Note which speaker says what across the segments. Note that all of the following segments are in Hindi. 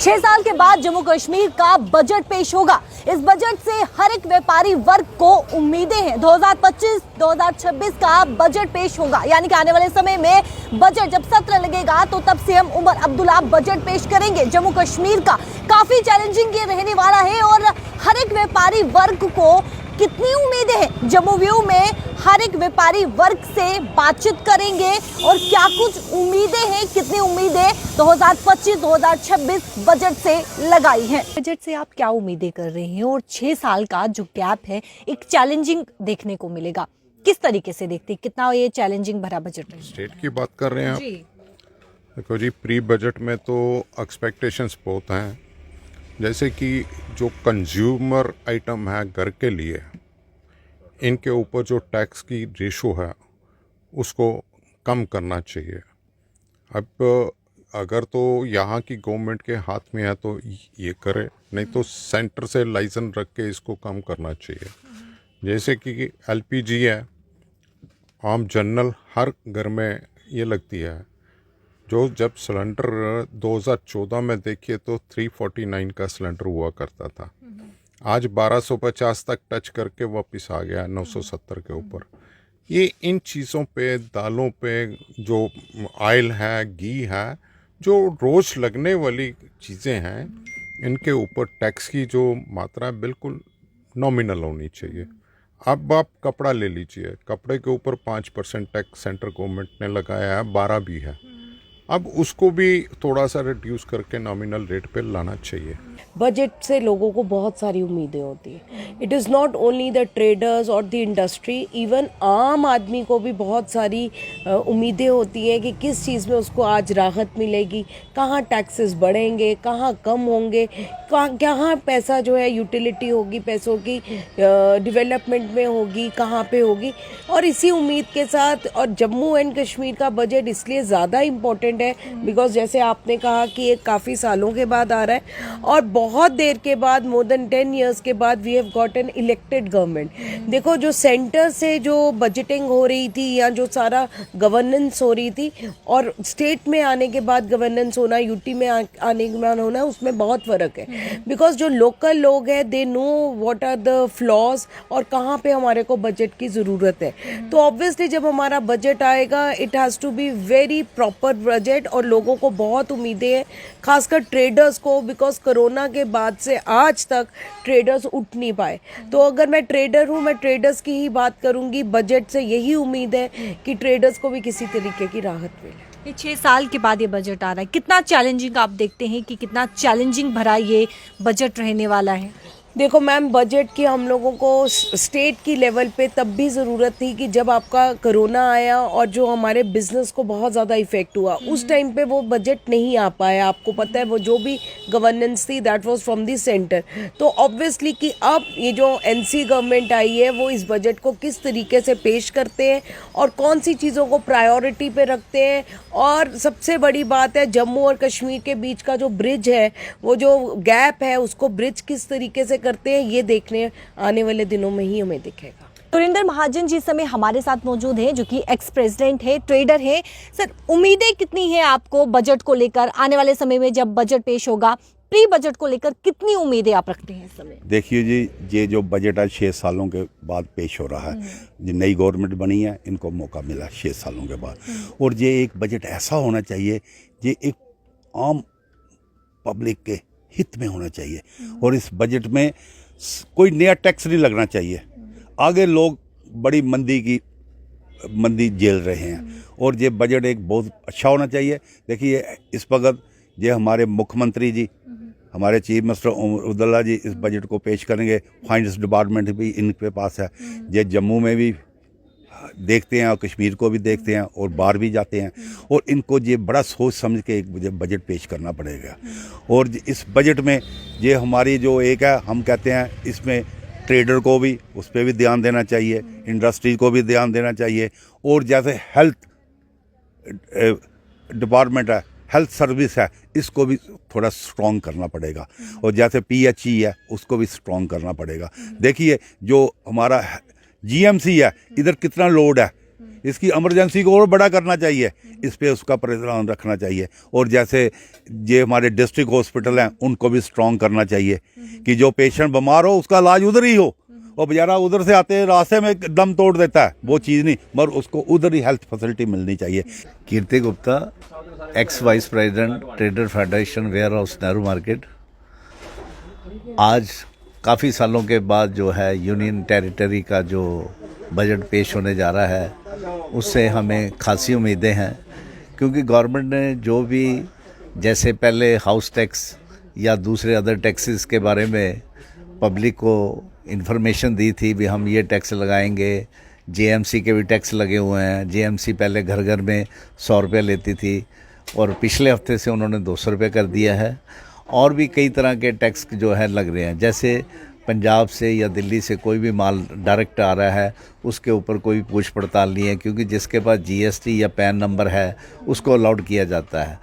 Speaker 1: 6 साल के बाद जम्मू कश्मीर का बजट पेश होगा। इस बजट से हर एक व्यापारी वर्ग को उम्मीदें हैं। 2025-2026 का बजट पेश होगा, यानी कि आने वाले समय में बजट जब सत्र लगेगा तो तब सीएम उमर अब्दुल्ला बजट पेश करेंगे। जम्मू कश्मीर का काफी चैलेंजिंग ये रहने वाला है और हर एक व्यापारी वर्ग को कितनी उम्मीदें हैं, जम्मू व्यू में हर एक व्यापारी वर्ग से बातचीत करेंगे और क्या कुछ उम्मीदें हैं, कितनी उम्मीदें 2025-2026 बजट से लगाई हैं। बजट से आप क्या उम्मीदें कर रहे हैं और 6 साल का जो गैप है एक चैलेंजिंग देखने को मिलेगा, किस तरीके से देखते हैं, कितना ये चैलेंजिंग भरा बजट है?
Speaker 2: स्टेट की बात कर रहे हैं आप? देखो जी, प्री बजट में तो एक्सपेक्टेशंस बहुत हैं, जैसे कि जो कंज्यूमर आइटम है घर के लिए, इनके ऊपर जो टैक्स की रेशो है उसको कम करना चाहिए। अब अगर तो यहाँ की गवर्नमेंट के हाथ में है तो ये करे, नहीं तो सेंटर से लाइसेंस रख के इसको कम करना चाहिए। जैसे कि एलपीजी है, आम जनरल हर घर में ये लगती है। जो जब सिलेंडर 2014 में देखिए तो 349 का सिलेंडर हुआ करता था, आज 1250 तक टच करके वापस आ गया 970 के ऊपर। ये इन चीज़ों पे, दालों पे, जो ऑयल है, घी है, जो रोज़ लगने वाली चीज़ें हैं, इनके ऊपर टैक्स की जो मात्रा है बिल्कुल नॉमिनल होनी चाहिए। अब आप कपड़ा ले लीजिए, कपड़े के ऊपर 5% टैक्स सेंट्रल गवर्नमेंट ने लगाया है, 12 भी है। अब उसको भी थोड़ा सा रिड्यूस करके नॉमिनल रेट पे लाना चाहिए।
Speaker 3: बजट से लोगों को बहुत सारी उम्मीदें होती हैं। It is not only the traders और द इंडस्ट्री, इवन आम आदमी को भी बहुत सारी उम्मीदें होती हैं कि किस चीज़ में उसको आज राहत मिलेगी, कहाँ टैक्सेस बढ़ेंगे, कहाँ कम होंगे, कहाँ पैसा जो है यूटिलिटी होगी, पैसों की डेवलपमेंट में होगी, कहाँ पे होगी। और इसी उम्मीद के साथ, और जम्मू एंड कश्मीर का बजट इसलिए ज़्यादा इम्पोर्टेंट है बिकॉज जैसे आपने कहा कि ये काफ़ी सालों के बाद आ रहा है और बहुत देर के बाद, मोर देन 10 years के बाद we have got an elected government. देखो, जो सेंटर से जो बजटिंग हो रही थी या जो सारा गवर्नेंस हो रही थी और स्टेट में आने के बाद गवर्नेंस होना, यूटी में आने के बाद होना, उसमें बहुत फ़र्क है। बिकॉज जो लोकल लोग हैं they know what are the flaws और कहाँ पे हमारे को बजट की ज़रूरत है। तो ऑब्वियसली जब हमारा बजट आएगा it has to be very proper budget और लोगों को बहुत उम्मीदें हैं, खासकर ट्रेडर्स को, बिकॉज कोरोना के बाद से आज तक ट्रेडर्स उठ नहीं पाए। तो अगर मैं ट्रेडर हूँ, मैं ट्रेडर्स की ही बात करूँगी। बजट से यही उम्मीद है कि ट्रेडर्स को भी किसी तरीके की राहत मिले।
Speaker 1: 6 साल के बाद ये बजट आ रहा है, कितना चैलेंजिंग आप देखते हैं कि कितना चैलेंजिंग भरा ये बजट रहने वाला है?
Speaker 3: देखो मैम, बजट की हम लोगों को स्टेट की लेवल पे तब भी ज़रूरत थी कि जब आपका कोरोना आया और जो हमारे बिज़नेस को बहुत ज़्यादा इफ़ेक्ट हुआ, उस टाइम पे वो बजट नहीं आ पाया। आपको पता है वो जो भी गवर्नेंस थी that was from the centre. तो ऑब्वियसली कि अब ये जो एनसी गवर्नमेंट आई है वो इस बजट को किस तरीके से पेश करते हैं और कौन सी चीज़ों को प्रायोरिटी पे रखते हैं। और सबसे बड़ी बात है, जम्मू और कश्मीर के बीच का जो ब्रिज है, वो जो गैप है, उसको ब्रिज किस तरीके से करते हैं, ये देखने आने वाले दिनों में ही हमें दिखेगा।
Speaker 1: सुरेंद्र महाजन जी इस समय हमारे साथ मौजूद हैं, जो कि एक्स प्रेसिडेंट है, ट्रेडर है। सर, उम्मीदें कितनी है आपको बजट को लेकर? आने वाले समय में जब बजट पेश होगा, प्री बजट को लेकर कितनी उम्मीदें आप रखते हैं इस समय?
Speaker 4: देखिए जी, ये जो बजट आज 6 सालों के बाद पेश हो रहा है, जो नई गवर्नमेंट बनी है, इनको मौका मिला 6 सालों के बाद, और ये एक बजट ऐसा होना चाहिए, ये एक आम पब्लिक के हित में होना चाहिए। और इस बजट में कोई नया टैक्स नहीं लगना चाहिए। आगे लोग बड़ी मंदी झेल रहे हैं और ये बजट एक बहुत अच्छा होना चाहिए। देखिए, इस वक्त ये हमारे मुख्यमंत्री जी, हमारे चीफ मिनिस्टर उमर अब्दुल्ला जी इस बजट को पेश करेंगे। फाइनेंस डिपार्टमेंट भी इनके पास है। ये जम्मू में भी देखते हैं और कश्मीर को भी देखते हैं और बाहर भी जाते हैं, और इनको ये बड़ा सोच समझ के एक बजट पेश करना पड़ेगा। और इस बजट में ये हमारी जो एक है, हम कहते हैं इसमें ट्रेडर को भी, उस पर भी ध्यान देना चाहिए, इंडस्ट्री को भी ध्यान देना चाहिए, और जैसे हेल्थ डिपार्टमेंट है, हेल्थ सर्विस है, इसको भी थोड़ा स्ट्रॉन्ग करना पड़ेगा, और जैसे PHE है उसको भी स्ट्रॉन्ग करना पड़ेगा। देखिए, जो हमारा GMC है, इधर कितना लोड है, इसकी इमरजेंसी को और बड़ा करना चाहिए, इस पे उसका ध्यान रखना चाहिए। और जैसे ये हमारे डिस्ट्रिक्ट हॉस्पिटल हैं उनको भी स्ट्रॉन्ग करना चाहिए कि जो पेशेंट बीमार हो उसका इलाज उधर ही हो, और बेचारा उधर से आते रास्ते में दम तोड़ देता है, वो चीज़ नहीं, मगर उसको उधर ही हेल्थ फैसिलिटी मिलनी चाहिए।
Speaker 5: Kirti Gupta, ex vice president trader federation warehouse Nehru market. आज काफ़ी सालों के बाद जो है यूनियन टेरिटरी का जो बजट पेश होने जा रहा है उससे हमें खासी उम्मीदें हैं, क्योंकि गवर्नमेंट ने जो भी जैसे पहले हाउस टैक्स या दूसरे अदर टैक्सेस के बारे में पब्लिक को इन्फॉर्मेशन दी थी भी हम ये टैक्स लगाएंगे, जेएमसी के भी टैक्स लगे हुए हैं। जेएमसी पहले घर घर में 100 रुपये लेती थी और पिछले हफ्ते से उन्होंने 200 रुपये कर दिया है। और भी कई तरह के टैक्स जो है लग रहे हैं, जैसे पंजाब से या दिल्ली से कोई भी माल डायरेक्ट आ रहा है उसके ऊपर कोई पूछ पड़ताल नहीं है, क्योंकि जिसके पास जीएसटी या पैन नंबर है उसको अलाउड किया जाता है।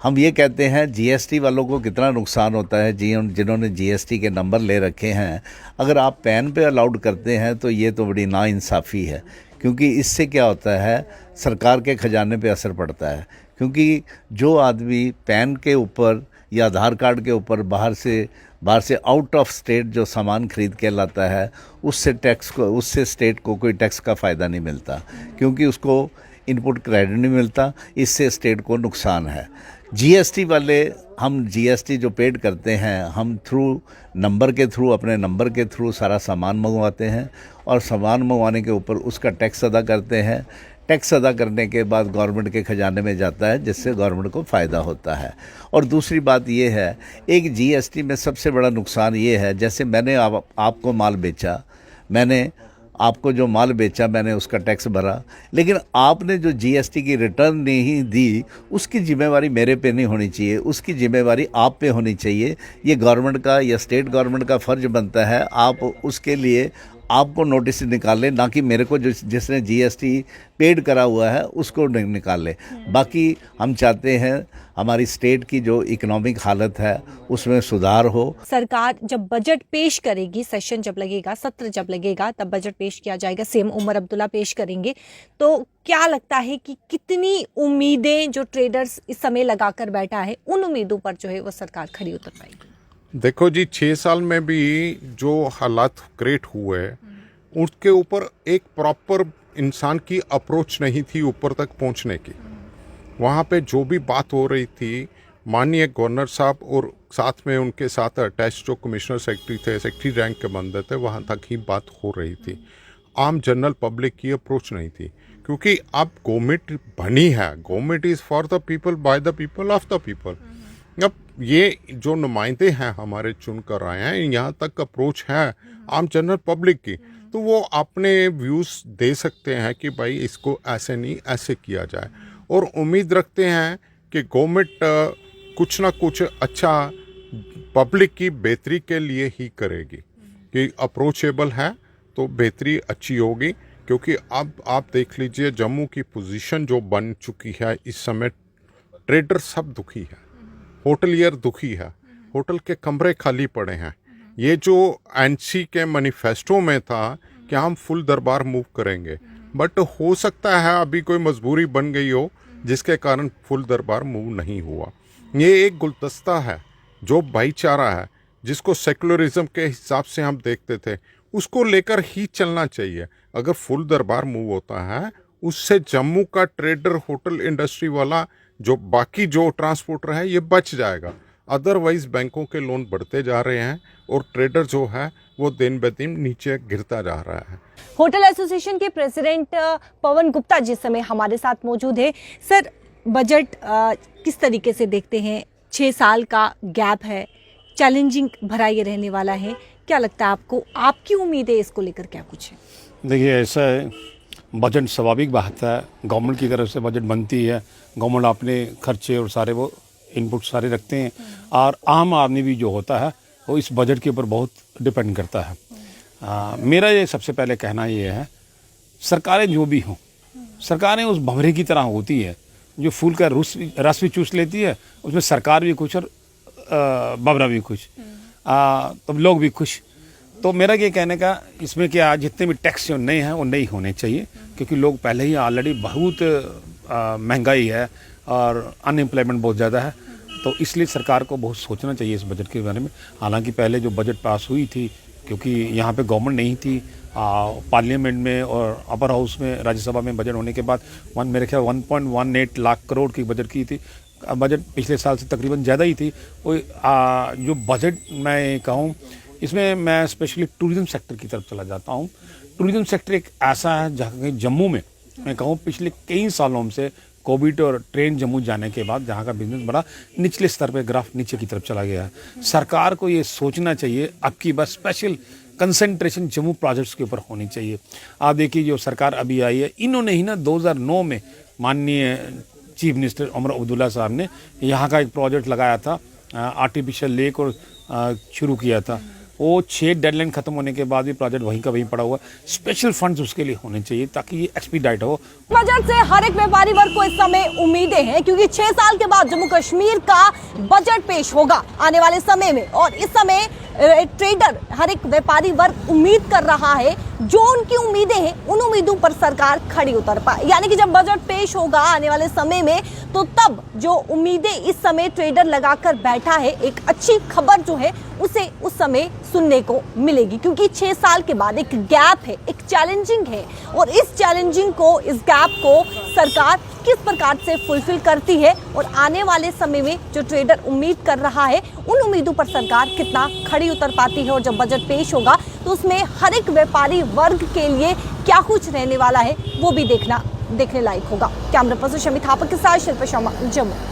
Speaker 5: हम ये कहते हैं जीएसटी वालों को कितना नुकसान होता है जिन्होंने जीएसटी के नंबर ले रखे हैं, अगर आप पैन पे अलाउड करते हैं तो ये तो बड़ी नाइंसाफ़ी है, क्योंकि इससे क्या होता है सरकार के खजाने पे असर पड़ता है। क्योंकि जो आदमी पैन के ऊपर या आधार कार्ड के ऊपर बाहर से आउट ऑफ स्टेट जो सामान खरीद के लाता है उससे स्टेट को कोई टैक्स का फ़ायदा नहीं मिलता, क्योंकि उसको इनपुट क्रेडिट नहीं मिलता, इससे स्टेट को नुकसान है। जीएसटी वाले, हम जीएसटी जो पेड करते हैं हम अपने नंबर के थ्रू सारा सामान मंगवाते हैं और सामान मंगवाने के ऊपर उसका टैक्स अदा करते हैं। टैक्स अदा करने के बाद गवर्नमेंट के खजाने में जाता है, जिससे गवर्नमेंट को फ़ायदा होता है। और दूसरी बात ये है, एक जीएसटी में सबसे बड़ा नुकसान ये है, जैसे मैंने आपको माल बेचा, आपको जो माल बेचा मैंने उसका टैक्स भरा, लेकिन आपने जो जीएसटी की रिटर्न नहीं दी उसकी जिम्मेवारी मेरे पे नहीं होनी चाहिए, उसकी जिम्मेवारी आप पे होनी चाहिए। ये गवर्नमेंट का या स्टेट गवर्नमेंट का फ़र्ज बनता है, आप उसके लिए आपको नोटिस निकालें, ना कि मेरे को जिसने जीएसटी पेड करा हुआ है उसको निकालें। बाकी हम चाहते हैं हमारी स्टेट की जो इकोनॉमिक हालत है उसमें सुधार हो।
Speaker 1: सरकार जब बजट पेश करेगी, सेशन जब लगेगा, सत्र जब लगेगा, तब बजट पेश किया जाएगा, सीएम उमर अब्दुल्ला पेश करेंगे, तो क्या लगता है कि कितनी उम्मीदें जो ट्रेडर्स इस समय लगाकर बैठा है उन उम्मीदों पर जो है वो सरकार खरी उतर पाएगी?
Speaker 2: देखो जी, 6 साल में भी जो हालात क्रिएट हुए उसके ऊपर एक प्रॉपर इंसान की अप्रोच नहीं थी ऊपर तक पहुंचने की। वहाँ पे जो भी बात हो रही थी, माननीय गवर्नर साहब और साथ में उनके साथ अटैच जो कमिश्नर सेक्रेटरी थे, सेक्रेटरी रैंक के बंदे थे, वहाँ तक ही बात हो रही थी। आम जनरल पब्लिक की अप्रोच नहीं थी, क्योंकि अब गवर्नमेंट बनी है, government is for the people, by the people, of the people. अब ये जो नुमाइंदे हैं हमारे चुन कर आए हैं, यहाँ तक अप्रोच है आम जनरल पब्लिक की, तो वो अपने व्यूज़ दे सकते हैं कि भाई इसको ऐसे नहीं ऐसे किया जाए, और उम्मीद रखते हैं कि गवर्नमेंट कुछ ना कुछ अच्छा पब्लिक की बेहतरी के लिए ही करेगी, कि अप्रोचेबल है तो बेहतरी अच्छी होगी। क्योंकि अब आप देख लीजिए जम्मू की पोजीशन जो बन चुकी है इस समय, ट्रेडर सब दुखी है, होटलियर दुखी है, होटल के कमरे खाली पड़े हैं। ये जो एनसी के मैनिफेस्टो में था कि हम फुल दरबार मूव करेंगे, बट हो सकता है अभी कोई मजबूरी बन गई हो जिसके कारण फुल दरबार मूव नहीं हुआ। ये एक गुलदस्ता है जो भाईचारा है, जिसको सेकुलरिज्म के हिसाब से हम देखते थे, उसको लेकर ही चलना चाहिए। अगर फुल दरबार मूव होता है उससे जम्मू का ट्रेडर, होटल इंडस्ट्री वाला, जो बाकी जो ट्रांसपोर्टर है, ये बच जाएगा। अदरवाइज बैंकों के लोन बढ़ते जा रहे हैं और ट्रेडर जो है वो दिन ब दिन नीचे गिरता जा रहा है।
Speaker 1: होटल एसोसिएशन के प्रेसिडेंट पवन गुप्ता जिस समय हमारे साथ मौजूद है। सर, बजट किस तरीके से देखते हैं? 6 साल का गैप है, चैलेंजिंग भरा ये रहने वाला है, क्या लगता है आपको? आपकी उम्मीदें इसको लेकर क्या कुछ है?
Speaker 6: देखिए, ऐसा है, बजट स्वाभाविक बात है, गवर्नमेंट की तरफ से बजट बनती है, गवर्नमेंट अपने खर्चे और सारे वो इनपुट सारे रखते हैं, और आम आदमी भी जो होता है वो इस बजट के ऊपर बहुत डिपेंड करता है। मेरा ये सबसे पहले कहना ये है, सरकारें जो भी हों, सरकारें उस भंवरे की तरह होती है जो फूल का रस भी चूस लेती है, उसमें सरकार भी खुश और भंवरा भी खुश, तो लोग भी खुश। तो मेरा ये कहने का इसमें क्या, जितने भी टैक्स जो नए हैं वो नहीं होने चाहिए, क्योंकि लोग पहले ही ऑलरेडी बहुत महंगाई है और अनएम्प्लॉयमेंट बहुत ज़्यादा है, तो इसलिए सरकार को बहुत सोचना चाहिए इस बजट के बारे में। हालांकि पहले जो बजट पास हुई थी, क्योंकि यहाँ पे गवर्नमेंट नहीं थी, पार्लियामेंट में और अपर हाउस में राज्यसभा में बजट होने के बाद मेरे ख्याल 1.18 लाख करोड़ की बजट की थी। बजट पिछले साल से तकरीबन ज़्यादा ही थी। वो जो बजट मैं कहूँ, इसमें मैं स्पेशली टूरिज़्म सेक्टर की तरफ चला जाता हूँ। टूरिज़्म सेक्टर एक ऐसा है जहाँ जम्मू में मैं कहूँ पिछले कई सालों से कोविड और ट्रेन जम्मू जाने के बाद जहाँ का बिजनेस बड़ा निचले स्तर पे ग्राफ नीचे की तरफ चला गया है। सरकार को ये सोचना चाहिए अब की बार स्पेशल कंसंट्रेशन जम्मू प्रोजेक्ट्स के ऊपर होनी चाहिए। आप देखिए जो सरकार अभी आई है, इन्होंने ही ना 2009 में माननीय चीफ मिनिस्टर उमर अब्दुल्ला साहब ने यहाँ का एक प्रोजेक्ट लगाया था, आर्टिफिशियल लेक, और शुरू किया था। वो 6 डेडलाइन खत्म होने के बाद भी प्रोजेक्ट वहीं का वहीं पड़ा हुआ। स्पेशल फंड्स उसके लिए होने चाहिए ताकि ये एक्सपीडाइट हो।
Speaker 1: बजट से हर एक व्यापारी वर्ग को इस समय उम्मीदें हैं, क्योंकि 6 साल के बाद जम्मू कश्मीर का बजट पेश होगा आने वाले समय में। और इस समय ट्रेडर, हर एक व्यापारी वर्ग उम्मीद कर रहा है, जो उनकी उम्मीदें हैं उन उम्मीदों पर सरकार खड़ी उतर पाए। यानी कि जब बजट पेश होगा आने वाले समय में, तो तब जो उम्मीदें इस समय ट्रेडर लगाकर बैठा है, एक अच्छी खबर जो है उसे उस समय सुनने को मिलेगी। क्योंकि 6 साल के बाद एक गैप है, एक चैलेंजिंग है, और इस चैलेंजिंग को, इस गैप को सरकार किस प्रकार से फुलफिल करती है, और आने वाले समय में जो ट्रेडर उम्मीद कर रहा है उन उम्मीदों पर सरकार कितना खड़ी उतर पाती है। और जब बजट पेश होगा तो उसमें हर एक व्यापारी वर्ग के लिए क्या कुछ रहने वाला है वो भी देखने लायक होगा। कैमरा पर्सन शमी थापा के साथ शिल्पा शर्मा, जम्मू।